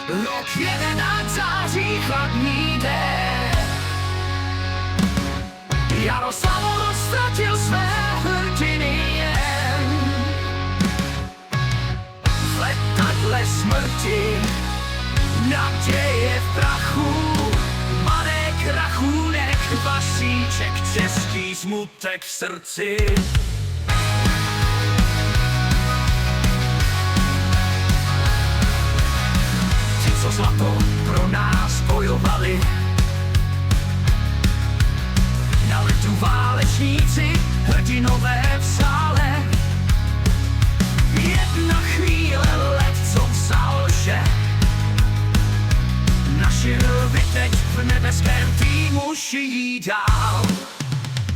Rok 11 září, chladný den. Jaroslav ztratil své hrdiny jen. V letadle smrti, naděje v prachu, Marek Rachůnek, Vašíček, český smutek v srdci. Ti, co zlato pro nás bojovali, na letu válečníci, hrdinové v sále. Jedna chvíle let, co vzal, že naši lvy teď v nebeském týmu šijí dál.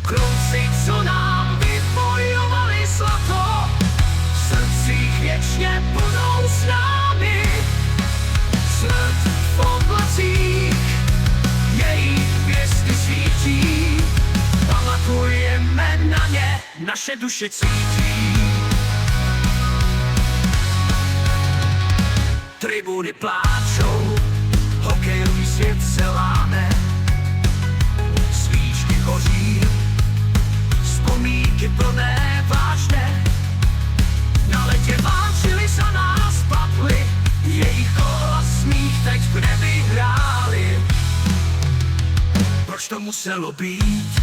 Kluci, co nám vybojovali zlato, v srdcích věčně budou s námi. Smrt v oblacích, jejich hvězdy svítí, pamatujeme na ně, naše duše cítí. Tribuny pláčou, hokejový svět se láme, svíčky hoří, vzpomínky plné vážné. Na ledě válčili za nás, padli, jejich gól a smích teď v nebi hráli. Proč to muselo být?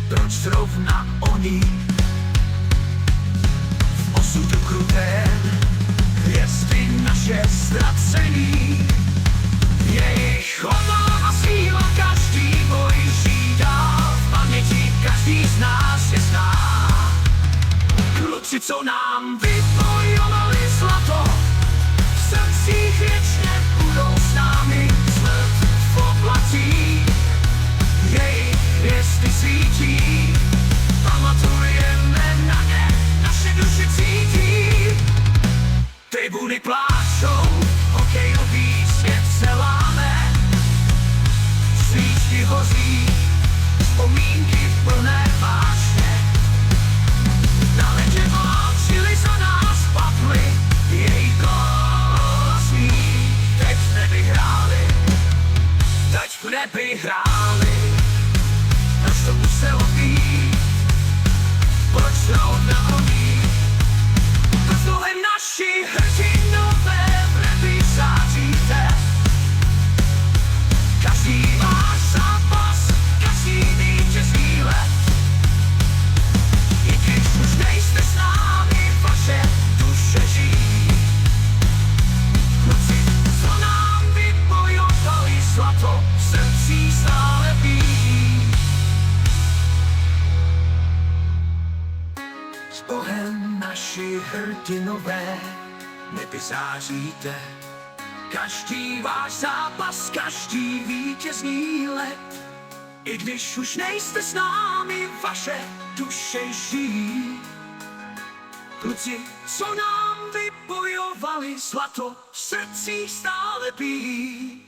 Proč zrovna oni? V osudu krutém hvězdy naše ztracený. Jejich odvaha a síla každý boj žijí dál. V paměti každý z nás je zná. Kluci, co nám vybojovali zlato, v srdcích věčně budou s námi. Smrt v oblacích, jejich hvězdy svítí, pamatujeme na ně, naše duše cítí. Tribuny pláčou, hokejový svět se láme, svíčky hoří, vzpomínky plné vášně. Na ledě válčili za nás, padli, jejich gól a smích teď v nebi hráli, teď v nebi hráli. Proč to muselo být? Proč zrovna oni? Proč dlouhem naši hrdinové v nebi záříte? Každý váš zápas, každý vítězný let. I když už nejste s námi, vaše duše žijí. Kluci, co nám vybojovali zlato, v srdcích stále bijí. S Bohem naši hrdinové, nebi záříte. Každý váš zápas, každý vítězný let. I když už nejste s námi, vaše duše žijí. Kluci, co nám vybojovali zlato, v srdcích stále bijí.